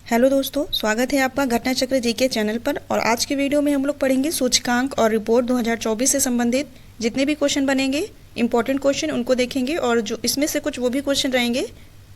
Hello दोस्तों, स्वागत है आपका घटना चक्र जीके चैनल पर। और आज के वीडियो में हम लोग पढ़ेंगे सूचकांक और रिपोर्ट 2024 से संबंधित जितने भी क्वेश्चन बनेंगे, इंपॉर्टेंट क्वेश्चन उनको देखेंगे। और जो इसमें से कुछ वो भी क्वेश्चन रहेंगे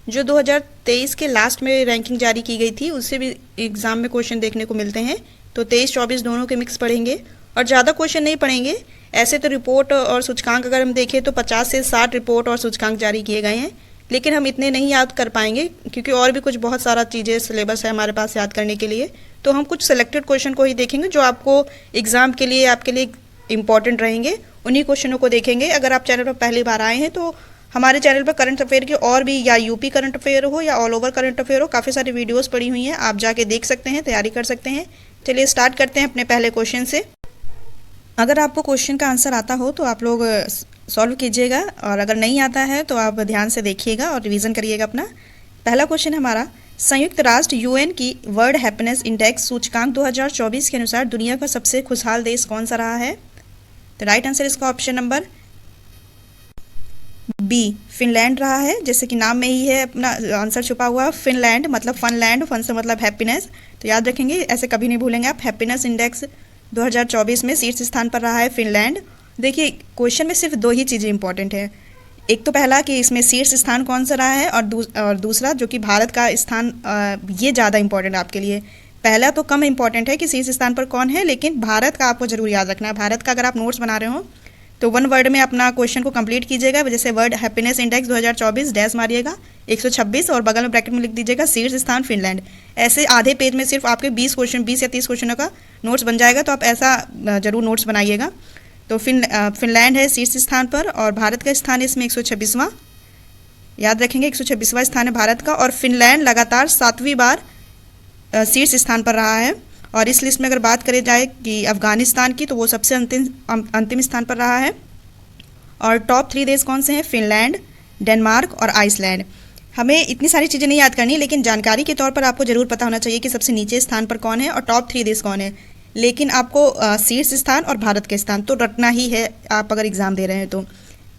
जो 2023 के लास्ट में रैंकिंग जारी की गई थी, उससे भी एग्जाम में क्वेश्चन देखने को मिलते हैं। तो 23-24 दोनों के मिक्स पढ़ेंगे और ज़्यादा क्वेश्चन नहीं पढ़ेंगे। ऐसे तो रिपोर्ट और सूचकांक अगर हम देखें तो 50 से 60 रिपोर्ट और सूचकांक जारी किए गए हैं, लेकिन हम इतने नहीं याद कर पाएंगे क्योंकि और भी कुछ बहुत सारा चीज़ें सिलेबस है हमारे पास याद करने के लिए। तो हम कुछ सेलेक्टेड क्वेश्चन को ही देखेंगे जो आपको एग्ज़ाम के लिए आपके लिए इंपॉर्टेंट रहेंगे, उन्हीं क्वेश्चनों को देखेंगे। अगर आप चैनल पर पहली बार आए हैं तो हमारे चैनल पर करंट अफेयर के और भी, या यूपी करंट अफेयर हो या ऑल ओवर करंट अफेयर हो, काफ़ी सारी वीडियोस पड़ी हुई हैं, आप जाके देख सकते हैं, तैयारी कर सकते हैं। चलिए स्टार्ट करते हैं अपने पहले क्वेश्चन से। अगर आपको क्वेश्चन का आंसर आता हो तो आप लोग सॉल्व कीजिएगा, और अगर नहीं आता है तो आप ध्यान से देखिएगा और रिवीजन करिएगा अपना। पहला क्वेश्चन हमारा, संयुक्त राष्ट्र यूएन की वर्ल्ड हैप्पीनेस इंडेक्स सूचकांक 2024 के अनुसार दुनिया का सबसे खुशहाल देश कौन सा रहा है? तो राइट आंसर इसका ऑप्शन नंबर बी, फिनलैंड रहा है। जैसे कि नाम में ही है अपना आंसर छुपा हुआ, फिनलैंड मतलब फनलैंड, फन से मतलब हैप्पीनेस। तो याद रखेंगे, ऐसे कभी नहीं भूलेंगे आप। हैप्पीनेस इंडेक्स 2024 में शीर्ष स्थान पर रहा है फिनलैंड। देखिए क्वेश्चन में सिर्फ दो ही चीज़ें इंपॉर्टेंट है। एक तो पहला कि इसमें शीर्ष स्थान कौन सा रहा है, और दूसरा जो कि भारत का स्थान, ये ज़्यादा इंपॉर्टेंट है आपके लिए। पहला तो कम इंपॉर्टेंट है कि शीर्ष स्थान पर कौन है, लेकिन भारत का आपको जरूर याद रखना है। भारत का अगर आप नोट्स बना रहे हो तो वन वर्ड में अपना क्वेश्चन को कंप्लीट कीजिएगा। जैसे वर्ल्ड हैप्पीनेस इंडेक्स 2024 डैश मारिएगा 126 और बगल में ब्रैकेट में लिख दीजिएगा शीर्ष स्थान फिनलैंड। ऐसे आधे पेज में सिर्फ आपके 20 या 30 क्वेश्चनों का नोट्स बन जाएगा, तो आप ऐसा जरूर नोट्स बनाइएगा। तो फिनलैंड है शीर्ष स्थान पर, और भारत का स्थान इसमें 126वां। याद रखेंगे 126वां स्थान है भारत का, और फिनलैंड लगातार 7वीं बार शीर्ष स्थान पर रहा है। और इस लिस्ट में अगर बात करी जाए कि अफगानिस्तान की, तो वो सबसे अंतिम स्थान पर रहा है। और टॉप 3 देश कौन से हैं? फिनलैंड, डेनमार्क और आइसलैंड। हमें इतनी सारी चीज़ें नहीं याद करनी, लेकिन जानकारी के तौर पर आपको जरूर पता होना चाहिए कि सबसे नीचे स्थान पर कौन है और टॉप 3 देश कौन है। लेकिन आपको शीर्ष स्थान और भारत के स्थान तो रटना ही है, आप अगर एग्जाम दे रहे हैं तो।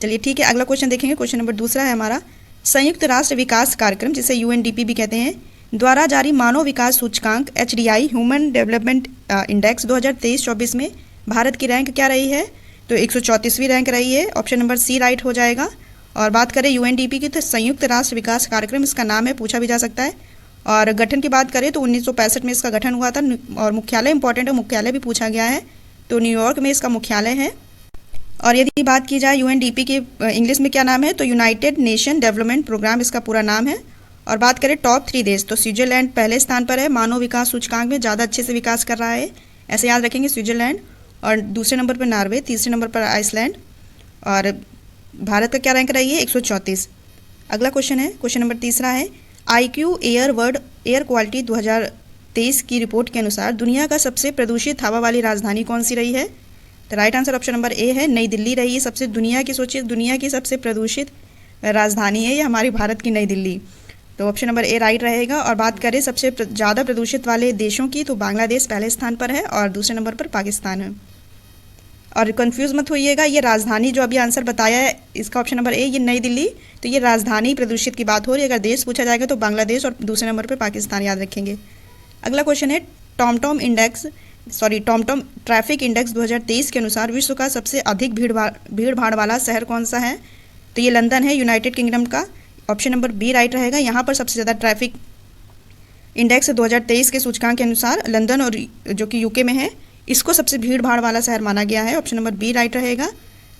चलिए ठीक है, अगला क्वेश्चन देखेंगे। क्वेश्चन नंबर दूसरा है हमारा, संयुक्त राष्ट्र विकास कार्यक्रम जिसे यूएनडीपी भी कहते हैं द्वारा जारी मानव विकास सूचकांक एचडीआई ह्यूमन डेवलपमेंट इंडेक्स 2023-24 में भारत की रैंक क्या रही है? तो 134वीं रैंक रही है। ऑप्शन नंबर सी राइट हो जाएगा। और बात करें यूएनडीपी की, तो संयुक्त राष्ट्र विकास कार्यक्रम इसका नाम है, पूछा भी जा सकता है। और गठन की बात करें तो 1965 में इसका गठन हुआ था। और मुख्यालय इंपॉर्टेंट है, मुख्यालय भी पूछा गया है, तो न्यूयॉर्क में इसका मुख्यालय है। और यदि बात की जाए यूएनडीपी के इंग्लिश में क्या नाम है, तो यूनाइटेड नेशन डेवलपमेंट प्रोग्राम इसका पूरा नाम है। और बात करें टॉप 3 देश, तो स्विट्जरलैंड पहले स्थान पर है, मानव विकास सूचकांक में ज़्यादा अच्छे से विकास कर रहा है, ऐसे याद रखेंगे स्विट्जरलैंड। और दूसरे नंबर पर नॉर्वे, तीसरे नंबर पर आइसलैंड। और भारत का क्या रैंक रही है? 134। अगला क्वेश्चन है, क्वेश्चन नंबर तीसरा है, IQ air world air quality 2023 की रिपोर्ट के अनुसार दुनिया का सबसे प्रदूषित हवा वाली राजधानी कौन सी रही है? तो right answer option number A है, नई दिल्ली रही है सबसे, दुनिया की सोचिए, दुनिया की सबसे प्रदूषित राजधानी है ये हमारी भारत की नई दिल्ली। तो ऑप्शन नंबर ए राइट रहेगा। और बात करें सबसे ज़्यादा प्रदूषित वाले देशों की, तो बांग्लादेश पहले स्थान पर है और दूसरे नंबर पर पाकिस्तान है। और कंफ्यूज मत होइएगा, ये राजधानी जो अभी आंसर बताया है इसका ऑप्शन नंबर ए, ये नई दिल्ली, तो ये राजधानी प्रदूषित की बात हो रही है। अगर देश पूछा जाएगा तो बांग्लादेश और दूसरे नंबर पर पाकिस्तान याद रखेंगे। अगला क्वेश्चन है, टॉमटॉम ट्रैफिक इंडेक्स 2023 के अनुसार विश्व का सबसे अधिक भीड़ भाड़ वाला शहर कौन सा है? तो ये लंदन है, यूनाइटेड किंगडम का। ऑप्शन नंबर बी राइट रहेगा। यहाँ पर सबसे ज़्यादा ट्रैफिक इंडेक्स 2023 के सूचकांक के अनुसार लंदन, और जो कि यूके में है, इसको सबसे भीड़ भाड़ वाला शहर माना गया है। ऑप्शन नंबर बी राइट रहेगा।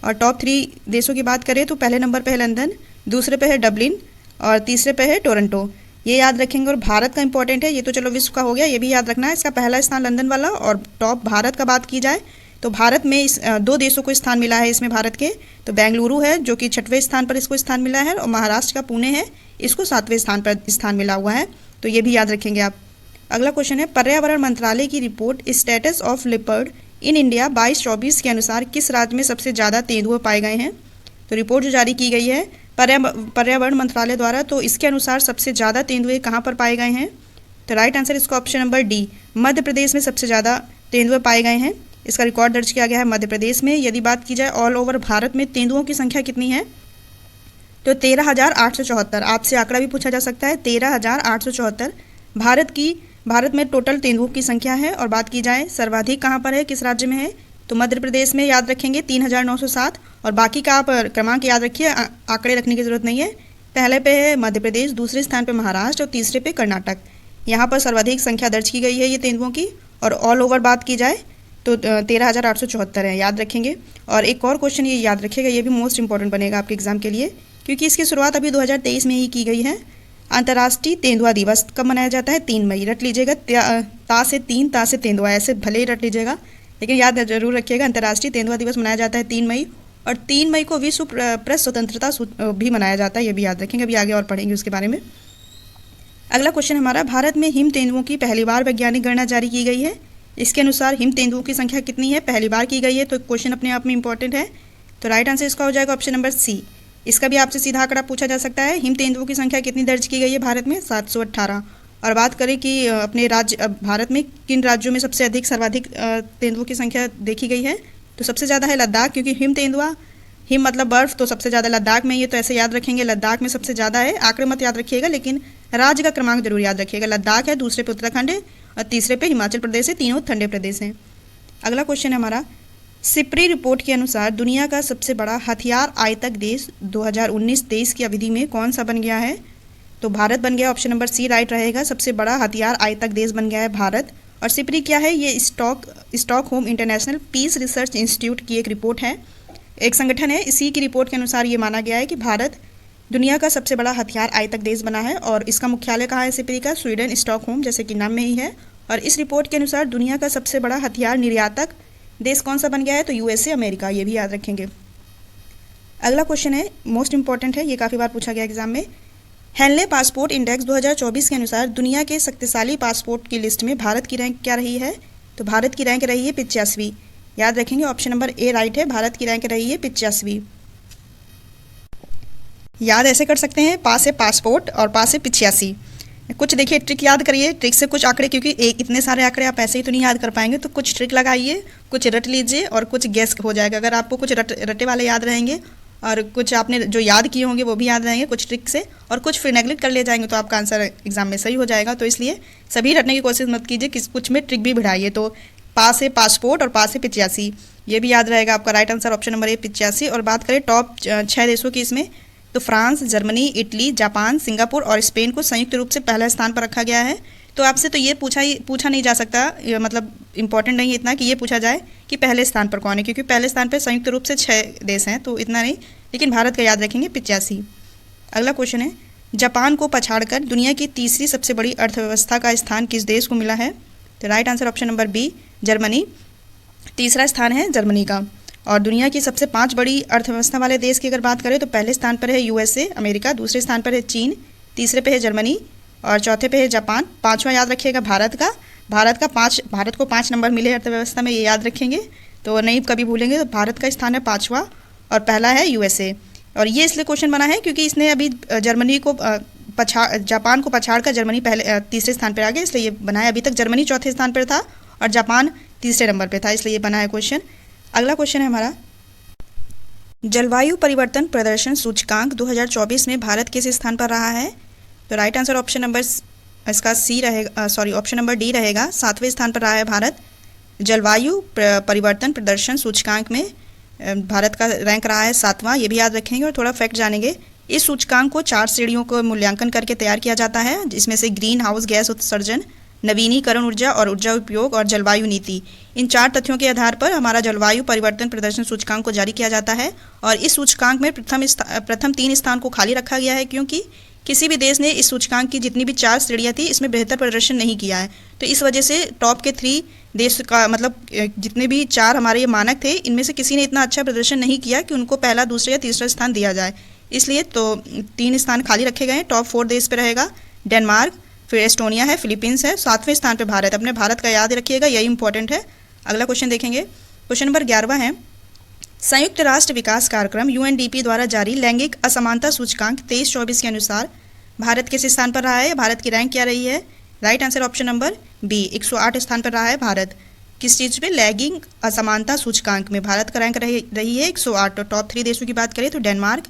और टॉप 3 देशों की बात करें तो पहले नंबर पे है लंदन, दूसरे पे है डबलिन और तीसरे पे है टोरंटो। ये याद रखेंगे। और भारत का इंपॉर्टेंट है, ये तो चलो विश्व का हो गया, ये भी याद रखना है। इसका पहला स्थान लंदन वाला, और टॉप भारत का बात की जाए तो भारत में इस 2 देशों को स्थान मिला है इसमें भारत के। तो बेंगलुरु है जो कि 6वें स्थान पर इसको स्थान मिला है, और महाराष्ट्र का पुणे है, इसको 7वें स्थान पर स्थान मिला हुआ है। तो ये भी याद रखेंगे आप। अगला क्वेश्चन है, पर्यावरण मंत्रालय की report status of leopard in India 22-24 के अनुसार किस राज्य में सबसे ज़्यादा तेंदुए पाए गए हैं? तो रिपोर्ट जो जारी की गई है पर्यावरण मंत्रालय द्वारा, तो इसके अनुसार सबसे ज़्यादा तेंदुए कहाँ पर पाए गए हैं? तो राइट आंसर इसका option number D, Madhya Pradesh में सबसे ज़्यादा तेंदुए पाए गए हैं। इसका रिकॉर्ड दर्ज किया गया है मध्य प्रदेश में। यदि बात की जाए ऑल ओवर भारत में तेंदुओं की संख्या कितनी है, तो 13,874। आपसे आंकड़ा भी पूछा जा सकता है, 13,874 भारत में टोटल तेंदुओं की संख्या है। और बात की जाए सर्वाधिक कहाँ पर है, किस राज्य में है, तो मध्य प्रदेश में याद रखेंगे 3907। और बाकी का आप क्रमांक याद रखिए, आंकड़े रखने की ज़रूरत नहीं है। पहले पे है मध्य प्रदेश, दूसरे स्थान पे महाराष्ट्र और तीसरे पे कर्नाटक। यहाँ पर सर्वाधिक संख्या दर्ज की गई है ये तेंदुओं की। और ऑल ओवर बात की जाए तो 13,874 है, याद रखेंगे। और एक और क्वेश्चन ये याद रखिएगा, ये भी मोस्ट इंपॉर्टेंट बनेगा आपके एग्जाम के लिए, क्योंकि इसकी शुरुआत अभी 2023 में ही की गई है। अंतर्राष्ट्रीय तेंदुआ दिवस कब मनाया जाता है, 3 मई। रट लीजिएगा, ता से तेंदुआ, ऐसे भले ही रट लीजिएगा, लेकिन याद जरूर रखिएगा अंतर्राष्ट्रीय तेंदुआ दिवस मनाया जाता है 3 मई। और 3 मई को विश्व प्रेस स्वतंत्रता भी मनाया जाता है, ये भी याद रखेंगे, अभी आगे और पढ़ेंगे उसके बारे में। अगला क्वेश्चन हमारा, भारत में हिम तेंदुओं की पहली बार वैज्ञानिक गणना जारी की गई है। इसके अनुसार हिम तेंदुओं की संख्या कितनी है, पहली बार की गई है, तो क्वेश्चन अपने आप में इंपॉर्टेंट है। तो राइट आंसर इसका हो जाएगा ऑप्शन नंबर सी। इसका भी आपसे सीधा आंकड़ा पूछा जा सकता है, हिम तेंदुओं की संख्या कितनी दर्ज की गई है भारत में, 718। और बात करें कि अपने राज्य भारत में किन राज्यों में सबसे सर्वाधिक तेंदुओं की संख्या देखी गई है, तो सबसे ज़्यादा है लद्दाख, क्योंकि हिम मतलब बर्फ़, तो सबसे ज़्यादा लद्दाख में ही है, तो ऐसे याद रखेंगे लद्दाख में सबसे ज़्यादा है। आंकड़े मत याद रखिएगा, लेकिन राज्य का क्रमांक जरूर याद रखिएगा। लद्दाख है, दूसरे पे उत्तराखंड है और तीसरे पे हिमाचल प्रदेश है, तीनों ठंडे प्रदेश हैं। अगला क्वेश्चन है हमारा, सिप्री रिपोर्ट के अनुसार दुनिया का सबसे बड़ा हथियार आयातक देश 2019-23 की अवधि में कौन सा बन गया है, तो भारत बन गया। ऑप्शन नंबर सी राइट रहेगा, सबसे बड़ा हथियार आयातक देश बन गया है भारत। और सिप्री क्या है, ये Stockholm International Peace Research Institute की एक रिपोर्ट है, एक संगठन है। इसी की रिपोर्ट के अनुसार ये माना गया है कि भारत दुनिया का सबसे बड़ा हथियार आयातक देश बना है। और इसका मुख्यालय कहाँ है सिप्री का, स्वीडन, स्टॉकहोम, जैसे कि नाम में ही है। और इस रिपोर्ट के अनुसार दुनिया का सबसे बड़ा हथियार निर्यातक देश कौन सा बन गया है, तो यूएसए, अमेरिका, ये भी याद रखेंगे। अगला क्वेश्चन है, मोस्ट इंपॉर्टेंट है, ये काफ़ी बार पूछा गया एग्जाम में। हेनले पासपोर्ट इंडेक्स 2024 के अनुसार दुनिया के शक्तिशाली पासपोर्ट की लिस्ट में भारत की रैंक क्या रही है, तो भारत की रैंक रही है 85वीं। याद रखेंगे, ऑप्शन नंबर ए राइट है, भारत की रैंक रही है 85वीं। याद ऐसे कर सकते हैं, पास है पासपोर्ट और पास है 85। कुछ देखिए ट्रिक याद करिए, ट्रिक से कुछ आंकड़े, क्योंकि इतने सारे आंकड़े आप ऐसे ही तो नहीं याद कर पाएंगे, तो कुछ ट्रिक लगाइए, कुछ रट लीजिए और कुछ गैस हो जाएगा। अगर आपको कुछ रटे वाले याद रहेंगे और कुछ आपने जो याद किए होंगे वो भी याद रहेंगे कुछ ट्रिक से, और कुछ फिर नेगलेक्ट कर ले जाएंगे, तो आपका आंसर एग्जाम में सही हो जाएगा। तो इसलिए सभी रटने की कोशिश मत कीजिए, कुछ में ट्रिक भी बढ़ाइए। तो पास है पासपोर्ट और पास है 85, ये भी याद रहेगा आपका। Right answer option number A 85। और बात करें टॉप 6 देशों की इसमें, तो France, Germany, Italy, Japan, Singapore और स्पेन को संयुक्त रूप से पहला स्थान पर रखा गया है। तो आपसे तो ये पूछा नहीं जा सकता, मतलब इंपॉर्टेंट नहीं है इतना कि ये पूछा जाए कि पहले स्थान पर कौन है, क्योंकि पहले स्थान पर संयुक्त रूप से 6 देश हैं, तो इतना नहीं, लेकिन भारत का याद रखेंगे 85। अगला क्वेश्चन है, जापान को पछाड़कर दुनिया की तीसरी सबसे बड़ी अर्थव्यवस्था का स्थान किस देश को मिला है, तो right answer option number B, Germany. तीसरा स्थान है जर्मनी का। और दुनिया की सबसे 5 बड़ी अर्थव्यवस्था वाले देश की अगर बात करें तो पहले स्थान पर है यूएसए, अमेरिका, दूसरे स्थान पर है चीन, तीसरे पे है जर्मनी और चौथे पे है जापान। पांचवा याद रखिएगा भारत को 5 नंबर मिले अर्थव्यवस्था में, ये याद रखेंगे, तो नहीं कभी भूलेंगे। तो भारत का स्थान है 5वां और पहला है यूएसए। और ये इसलिए क्वेश्चन बना है क्योंकि इसने अभी जापान को पछाड़कर जर्मनी तीसरे स्थान पर आ गया, इसलिए ये बना है। अभी तक जर्मनी चौथे स्थान पर था और जापान तीसरे नंबर पर था, इसलिए ये बना है क्वेश्चन। अगला क्वेश्चन है हमारा, जलवायु परिवर्तन प्रदर्शन सूचकांक 2024 में भारत किस स्थान पर रहा है, तो राइट आंसर ऑप्शन नंबर इसका ऑप्शन नंबर डी रहेगा, 7वें स्थान पर रहा है भारत। जलवायु परिवर्तन प्रदर्शन सूचकांक में भारत का रैंक रहा है 7वां, ये भी याद रखेंगे। और थोड़ा फैक्ट जानेंगे, इस सूचकांक को 4 श्रेणियों को मूल्यांकन करके तैयार किया जाता है, जिसमें से ग्रीन हाउस गैस उत्सर्जन, नवीनीकरण ऊर्जा और ऊर्जा उपयोग और जलवायु नीति। इन 4 तथ्यों के आधार पर हमारा जलवायु परिवर्तन प्रदर्शन सूचकांक को जारी किया जाता है। और इस सूचकांक में प्रथम 3 स्थान को खाली रखा गया है, क्योंकि किसी भी देश ने इस सूचकांक की जितनी भी 4 श्रेणियाँ थी इसमें बेहतर प्रदर्शन नहीं किया है। तो इस वजह से टॉप के 3 देश का मतलब जितने भी 4 हमारे ये मानक थे, इनमें से किसी ने इतना अच्छा प्रदर्शन नहीं किया कि उनको पहला, दूसरा या तीसरा स्थान दिया जाए। इसलिए तो 3 स्थान खाली रखे गए हैं। टॉप 4 देश पे रहेगा डेनमार्क, फिर एस्टोनिया है, फिलीपींस है, 7वें स्थान पे भारत। अपने भारत का याद रखिएगा, यही इंपॉर्टेंट है। अगला क्वेश्चन देखेंगे, क्वेश्चन नंबर 11वां है, संयुक्त राष्ट्र विकास कार्यक्रम यूएनडीपी द्वारा जारी लैंगिक असमानता सूचकांक 23-24 के अनुसार भारत किस स्थान पर रहा है, भारत की रैंक क्या रही है, right answer option number B, 108 स्थान पर रहा है भारत। किस चीज़ पे, लैंगिक असमानता सूचकांक में भारत का रैंक रही है 108। और टॉप 3 देशों की बात करें तो डेनमार्क,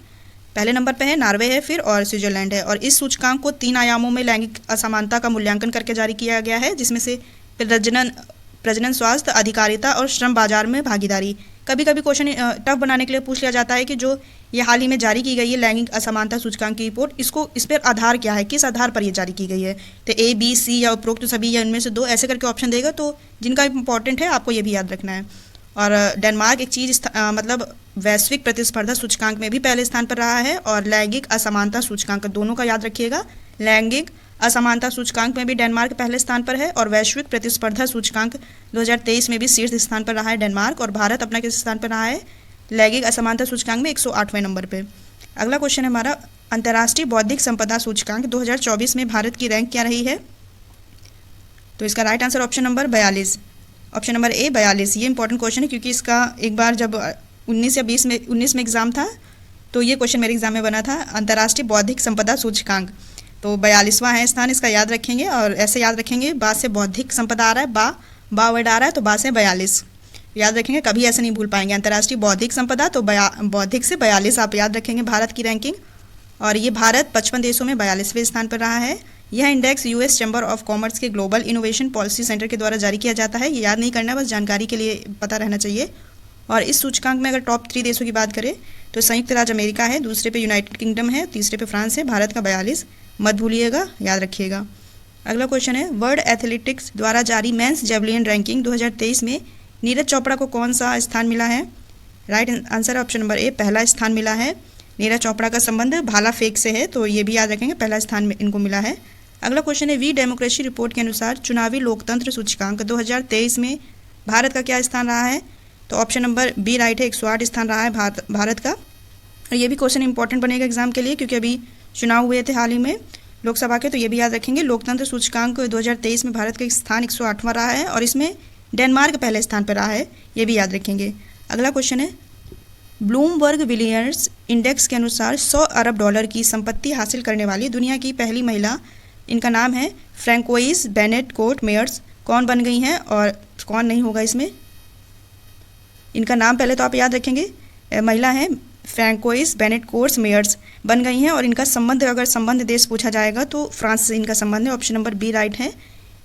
पहले नंबर पे है नॉर्वे है फिर और स्विट्जरलैंड है। और इस सूचकांक को 3 आयामों में लैंगिक असमानता का मूल्यांकन करके जारी किया गया है, जिसमें से प्रजनन स्वास्थ्य, अधिकारिता और श्रम बाजार में भागीदारी। कभी कभी क्वेश्चन टफ बनाने के लिए पूछ लिया जाता है कि जो ये हाल ही में जारी की गई है लैंगिक असमानता सूचकांक की रिपोर्ट, इस पर आधार क्या है, किस आधार पर ये जारी की गई है। तो ए, बी, सी या उपरोक्त सभी या इनमें से 2 ऐसे करके ऑप्शन देगा, तो जिनका इंपॉर्टेंट है आपको ये भी याद रखना है। और डेनमार्क एक चीज़ मतलब वैश्विक प्रतिस्पर्धा सूचकांक में भी पहले स्थान पर रहा है, और लैंगिक असमानता सूचकांक दोनों का याद रखिएगा। लैंगिक असमानता सूचकांक में भी डेनमार्क पहले स्थान पर है, और वैश्विक प्रतिस्पर्धा सूचकांक 2023 में भी शीर्ष स्थान पर रहा है डेनमार्क। और भारत अपना किस स्थान पर रहा है लैंगिक असमानता सूचकांक में 108वें नंबर पे। अगला क्वेश्चन है हमारा, अंतर्राष्ट्रीय बौद्धिक संपदा सूचकांक 2024 में भारत की रैंक क्या रही है। तो इसका right answer option number 42, option number A 42। ये इंपॉर्टेंट क्वेश्चन है क्योंकि इसका एक बार जब 19 में एग्जाम था तो ये क्वेश्चन मेरे एग्जाम में बना था, अंतर्राष्ट्रीय बौद्धिक संपदा सूचकांक। तो 42वां है स्थान, इसका याद रखेंगे। और ऐसे याद रखेंगे, बा से बौद्धिक संपदा आ रहा है, बा वर्ड आ रहा है, तो बा से 42 याद रखेंगे, कभी ऐसे नहीं भूल पाएंगे। अंतर्राष्ट्रीय बौद्धिक संपदा तो बौद्धिक से 42 आप याद रखेंगे भारत की रैंकिंग। और ये भारत 55 देशों में 42वें स्थान पर रहा है। यह index US chamber of commerce के ग्लोबल इनोवेशन पॉलिसी सेंटर के द्वारा जारी किया जाता है। ये याद नहीं करना, बस जानकारी के लिए पता रहना चाहिए। और इस सूचकांक में अगर टॉप 3 देशों की बात करें तो संयुक्त राज्य अमेरिका है, दूसरे पे यूनाइटेड किंगडम है, तीसरे पे फ्रांस है। भारत का 42 मत भूलिएगा, याद रखिएगा। अगला क्वेश्चन है, वर्ल्ड एथलेटिक्स द्वारा जारी मेंस जेवलिन रैंकिंग 2023 में नीरज चोपड़ा को कौन सा स्थान मिला है। Right answer option number A पहला स्थान मिला है। नीरज चोपड़ा का संबंध भाला फेंक से है, तो ये भी याद रखेंगे, पहला स्थान इनको मिला है। अगला क्वेश्चन है, वी डेमोक्रेसी रिपोर्ट के अनुसार चुनावी लोकतंत्र सूचकांक 2023 में भारत का क्या स्थान रहा है। तो ऑप्शन नंबर बी राइट है, 108 स्थान रहा है भारत का। और ये भी क्वेश्चन इंपॉर्टेंट बनेगा एग्जाम के लिए क्योंकि अभी चुनाव हुए थे हाल ही में लोकसभा के, तो ये भी याद रखेंगे। लोकतंत्र सूचकांक 2023 में भारत का स्थान 108वां रहा है और इसमें डेनमार्क पहले स्थान पर रहा है, ये भी याद रखेंगे। अगला क्वेश्चन है, ब्लूमबर्ग बिलियनर्स इंडेक्स के अनुसार 100 अरब डॉलर की संपत्ति हासिल करने वाली दुनिया की पहली महिला, इनका नाम है फ्रैंकोइस बेनेट कोट मेयर्स, कौन बन गई हैं और कौन नहीं होगा इसमें। इनका नाम पहले तो आप याद रखेंगे, महिला हैं फ्रैंकोइस बेनेट कोर्स मेयर्स बन गई हैं। और इनका संबंध, अगर संबंध देश पूछा जाएगा तो फ्रांस से इनका संबंध है, ऑप्शन नंबर बी राइट है।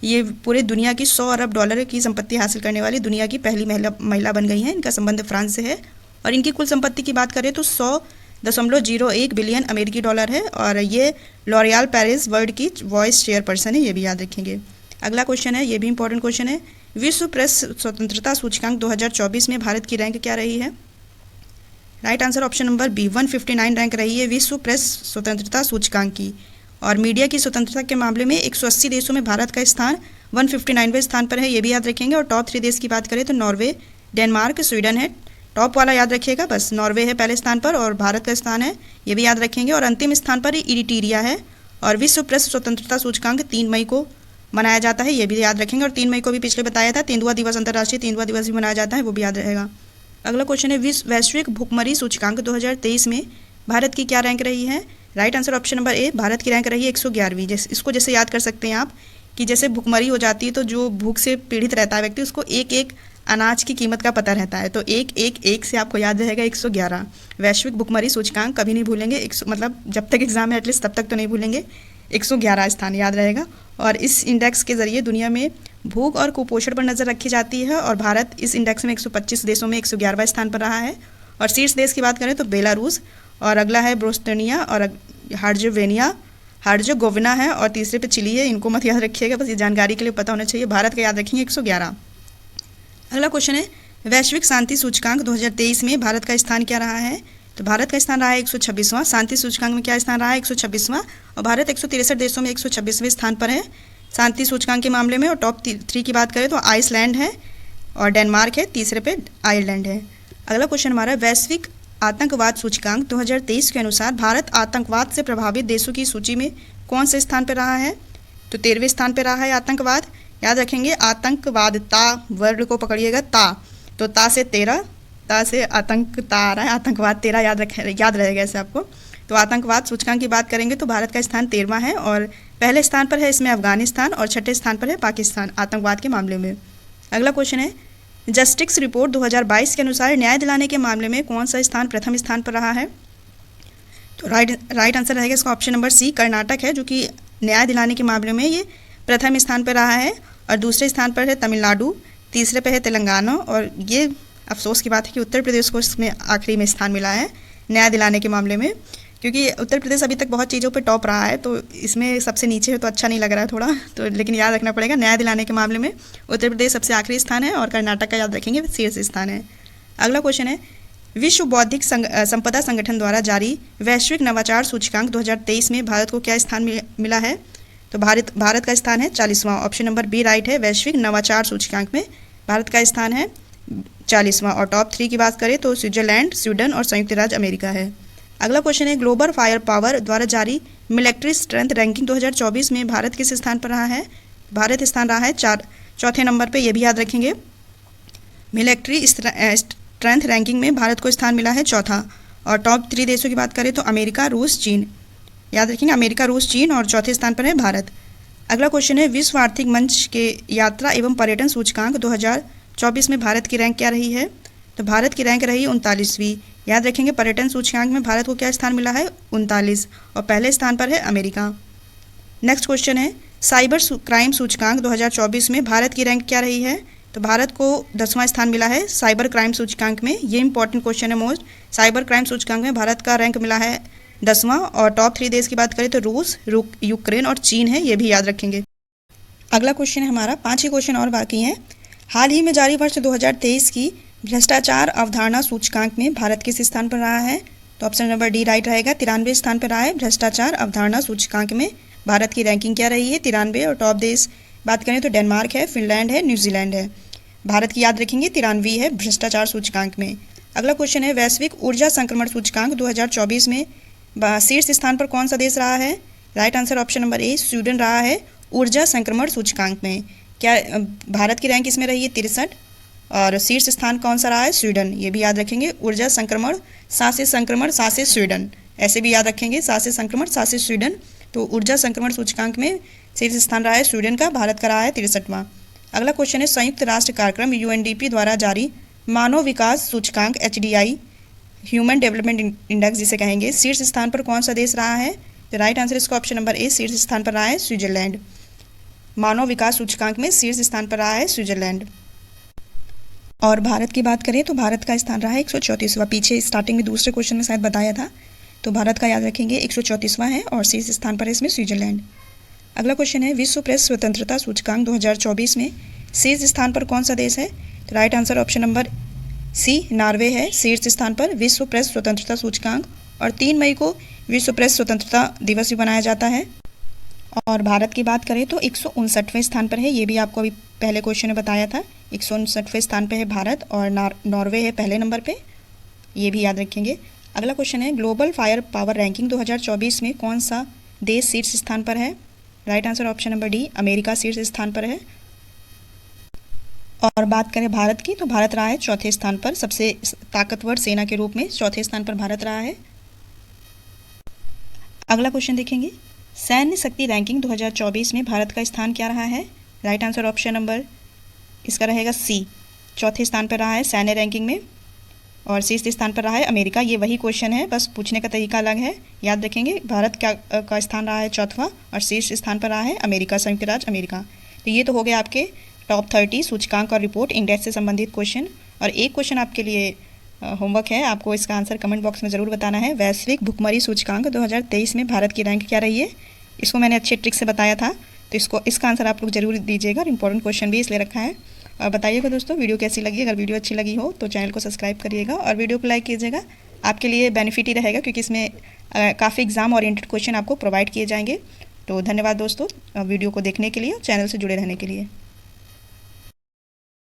ये पूरे दुनिया की 100 अरब डॉलर की संपत्ति हासिल करने वाली दुनिया की पहली महिला बन गई हैं, इनका संबंध फ्रांस से है। और इनकी कुल संपत्ति की बात करें तो 100.01 बिलियन अमेरिकी डॉलर है। और ये लॉरियल पेरिस वर्ल्ड की वॉइस चेयरपर्सन है, ये भी याद रखेंगे। अगला क्वेश्चन है, ये भी इंपॉर्टेंट क्वेश्चन है, विश्व प्रेस स्वतंत्रता सूचकांक 2024 में भारत की रैंक क्या रही है। Right answer option number B 159 rank रही है विश्व प्रेस स्वतंत्रता सूचकांक की। और मीडिया की स्वतंत्रता के मामले में 180 देशों में भारत का स्थान 159वें स्थान पर है, ये भी याद रखेंगे। और टॉप 3 देश की बात करें तो नॉर्वे, डेनमार्क, स्वीडन है। टॉप वाला याद रखिएगा, बस नॉर्वे है पहले स्थान पर और भारत का स्थान है, ये भी याद रखेंगे। और अंतिम स्थान पर इरिट्रिया है। और विश्व प्रेस स्वतंत्रता सूचकांक 3 मई को मनाया जाता है, ये भी याद रखेंगे। और 3 मई को भी पिछले बताया था, तेंदुआ दिवस, अंतर्राष्ट्रीय तेंदुआ दिवस भी मनाया जाता है, वो भी याद रहेगा। अगला क्वेश्चन है, वैश्विक भुखमरी सूचकांक 2023 में भारत की क्या रैंक रही है। Right answer option number A, Bharat की रैंक रही है 111वीं। इसको जैसे याद कर सकते हैं आप कि जैसे भुखमरी हो जाती है तो जो भूख से पीड़ित रहता है व्यक्ति, उसको एक एक अनाज की कीमत का पता रहता है, तो एक से आपको याद रहेगा 111। वैश्विक भुखमरी सूचकांक कभी नहीं भूलेंगे, मतलब जब तक एग्जाम है एटलीस्ट तब तक तो नहीं भूलेंगे, 111 स्थान याद रहेगा। और इस इंडेक्स के ज़रिए दुनिया में भूख और कुपोषण पर नज़र रखी जाती है। और भारत इस इंडेक्स में 125 देशों में 111वां स्थान पर रहा है। और शीर्ष देश की बात करें तो बेलारूस, और अगला है ब्रोस्टनिया और हार्जेगोविना है, और तीसरे पे चिली है। इनको मत याद रखिएगा, बस ये जानकारी के लिए पता होना चाहिए। भारत का याद रखेंगे 111। अगला क्वेश्चन है, वैश्विक शांति सूचकांक 2023 में भारत का स्थान क्या रहा है। तो भारत का स्थान रहा है 126वां। शांति सूचकांक में क्या स्थान रहा है, 126वां। और भारत 163 देशों में 126वें स्थान पर है शांति सूचकांक के मामले में। और टॉप 3 की बात करें तो आइसलैंड है और डेनमार्क है, तीसरे पे आयरलैंड है। अगला क्वेश्चन हमारा, वैश्विक आतंकवाद सूचकांक 2023 के अनुसार भारत आतंकवाद से प्रभावित देशों की सूची में कौन से स्थान पर रहा है। तो 13वें स्थान पर रहा है आतंकवाद, याद रखेंगे। आतंकवाद, ता वर्ड को पकड़िएगा, ता, तो ता से 13, ता से आतंक, ता आ रहा है, आतंकवाद 13 याद रहेगा ऐसे आपको। तो आतंकवाद सूचकांक की बात करेंगे तो भारत का स्थान 13वां है। और पहले स्थान पर है इसमें अफगानिस्तान और छठे स्थान पर है पाकिस्तान आतंकवाद के मामले में। अगला क्वेश्चन है, जस्टिस रिपोर्ट 2022 के अनुसार न्याय दिलाने के मामले में कौन सा स्थान प्रथम स्थान पर रहा है। तो राइट आंसर रहेगा इसका ऑप्शन नंबर सी, कर्नाटक है, जो कि न्याय दिलाने के मामले में ये प्रथम स्थान पर रहा है। और दूसरे स्थान पर है तमिलनाडु, तीसरे पे है तेलंगाना, और ये अफसोस की बात है कि उत्तर प्रदेश को इसमें आखिरी में स्थान मिला है न्याय दिलाने के मामले में, क्योंकि उत्तर प्रदेश अभी तक बहुत चीज़ों पे टॉप रहा है, तो इसमें सबसे नीचे है तो अच्छा नहीं लग रहा है थोड़ा, तो लेकिन याद रखना पड़ेगा न्याय दिलाने के मामले में उत्तर प्रदेश सबसे आखिरी स्थान है और कर्नाटक का याद रखेंगे शीर्ष स्थान है। अगला क्वेश्चन है, विश्व बौद्धिक संपदा संगठन द्वारा जारी वैश्विक नवाचार सूचकांक 2023 में भारत को क्या स्थान मिला है? तो भारत का स्थान है 40वां, ऑप्शन नंबर बी राइट है। वैश्विक नवाचार सूचकांक में भारत का स्थान है 40वां। और टॉप 3 की बात करें तो स्विट्जरलैंड, स्वीडन और संयुक्त राज्य अमेरिका है। अगला क्वेश्चन है, ग्लोबल फायर पावर द्वारा जारी मिलिट्री स्ट्रेंथ रैंकिंग 2024 में भारत किस स्थान पर रहा है? भारत स्थान रहा है चौथे नंबर पर, यह भी याद रखेंगे। मिलिट्री स्ट्रेंथ रैंकिंग में भारत को स्थान मिला है चौथा। और टॉप 3 देशों की बात करें तो अमेरिका, रूस, चीन, याद रखेंगे अमेरिका, रूस, चीन, और चौथे स्थान पर है भारत। अगला क्वेश्चन है, विश्व आर्थिक मंच के यात्रा एवं पर्यटन सूचकांक 2024 में भारत की रैंक क्या रही है? तो भारत की रैंक रही 39वीं। याद रखेंगे पर्यटन सूचकांक में भारत को क्या स्थान मिला है? 39, और पहले स्थान पर है अमेरिका। नेक्स्ट क्वेश्चन है, साइबर क्राइम सूचकांक 2024 में भारत की रैंक क्या रही है? तो भारत को 10वां स्थान मिला है साइबर क्राइम सूचकांक में। ये इंपॉर्टेंट क्वेश्चन है मोस्ट। साइबर क्राइम सूचकांक में भारत का रैंक मिला है 10वां। और टॉप 3 देश की बात करें तो रूस, यूक्रेन और चीन है, ये भी याद रखेंगे। अगला क्वेश्चन है हमारा, 5 ही क्वेश्चन और बाकी हैं। हाल ही में जारी वर्ष 2023 की भ्रष्टाचार अवधारणा सूचकांक में भारत किस स्थान पर रहा है? तो ऑप्शन नंबर डी राइट रहेगा, 93 स्थान पर रहा है। भ्रष्टाचार अवधारणा सूचकांक में भारत की रैंकिंग क्या रही है? 93। और टॉप देश बात करें तो डेनमार्क है, फिनलैंड है, न्यूजीलैंड है। भारत की याद रखेंगे 93 है भ्रष्टाचार सूचकांक में। अगला क्वेश्चन है, वैश्विक ऊर्जा संक्रमण सूचकांक 2024 में शीर्ष स्थान पर कौन सा देश रहा है? Right answer option number A, Sweden रहा है ऊर्जा संक्रमण सूचकांक में। क्या भारत की रैंक इसमें रही है 63, और शीर्ष स्थान कौन सा रहा है? स्वीडन। ये भी याद रखेंगे, ऊर्जा संक्रमण सा से स्वीडन, ऐसे भी याद रखेंगे, सा से संक्रमण सा से स्वीडन। तो ऊर्जा संक्रमण सूचकांक में शीर्ष स्थान रहा है स्वीडन का, भारत का रहा है 63वां। अगला क्वेश्चन है, संयुक्त राष्ट्र कार्यक्रम UNDP द्वारा जारी मानव विकास सूचकांक HDI ह्यूमन डेवलपमेंट इंडेक्स जिसे कहेंगे, शीर्ष स्थान पर कौन सा देश रहा है? तो राइट आंसर इसका ऑप्शन नंबर ए, शीर्ष स्थान पर रहा है स्विट्जरलैंड। मानव विकास सूचकांक में शीर्ष स्थान पर रहा है स्विट्जरलैंड। और भारत की बात करें तो भारत का स्थान रहा है 134वां। पीछे स्टार्टिंग में दूसरे क्वेश्चन में शायद बताया था, तो भारत का याद रखेंगे 134वां है और शीर्ष स्थान पर है इसमें स्विट्जरलैंड। अगला क्वेश्चन है, विश्व प्रेस स्वतंत्रता सूचकांक 2024 में शीर्ष स्थान पर कौन सा देश है? तो right answer option number C, Norway है शीर्ष स्थान पर विश्व प्रेस स्वतंत्रता सूचकांक। और 3 मई को विश्व प्रेस स्वतंत्रता दिवस भी मनाया जाता है। और भारत की बात करें तो 159वें स्थान पर है, ये भी आपको अभी पहले क्वेश्चन में बताया था। 159वें स्थान पर है भारत, और नॉर्वे है पहले नंबर पे, ये भी याद रखेंगे। अगला क्वेश्चन है, ग्लोबल फायर पावर रैंकिंग 2024 में कौन सा देश शीर्ष स्थान पर है? Right answer option number D, America शीर्ष स्थान पर है। और बात करें भारत की तो भारत रहा है चौथे स्थान पर, सबसे ताकतवर सेना के रूप में चौथे स्थान पर भारत रहा है। अगला क्वेश्चन देखेंगे, सैन्य शक्ति रैंकिंग 2024 में भारत का स्थान क्या रहा है? राइट आंसर ऑप्शन नंबर इसका रहेगा सी, चौथे स्थान पर रहा है सैन्य रैंकिंग में। और शीर्ष स्थान पर रहा है अमेरिका। ये वही क्वेश्चन है, बस पूछने का तरीका अलग है। याद रखेंगे भारत का स्थान रहा है चौथा और शीर्ष स्थान पर रहा है अमेरिका, संयुक्त राज्य अमेरिका। तो ये तो हो गए आपके टॉप 30 सूचकांक और रिपोर्ट इंडेक्स से संबंधित क्वेश्चन। और एक क्वेश्चन आपके लिए होमवर्क है, आपको इसका आंसर कमेंट बॉक्स में ज़रूर बताना है। वैश्विक भुखमरी सूचकांक 2023 में भारत की रैंक क्या रही है? इसको मैंने अच्छे ट्रिक से बताया था, तो इसका आंसर आप लोग जरूर दीजिएगा। और इंपॉर्टेंट क्वेश्चन भी इसलिए रखा है। और बताइएगा दोस्तों वीडियो कैसी लगी। अगर वीडियो अच्छी लगी हो तो चैनल को सब्सक्राइब करिएगा और वीडियो को लाइक कीजिएगा। आपके लिए बेनिफिट ही रहेगा, क्योंकि इसमें काफ़ी एग्जाम ओरिएंटेड क्वेश्चन आपको प्रोवाइड किए जाएंगे। तो धन्यवाद दोस्तों वीडियो को देखने के लिए, चैनल से जुड़े रहने के लिए।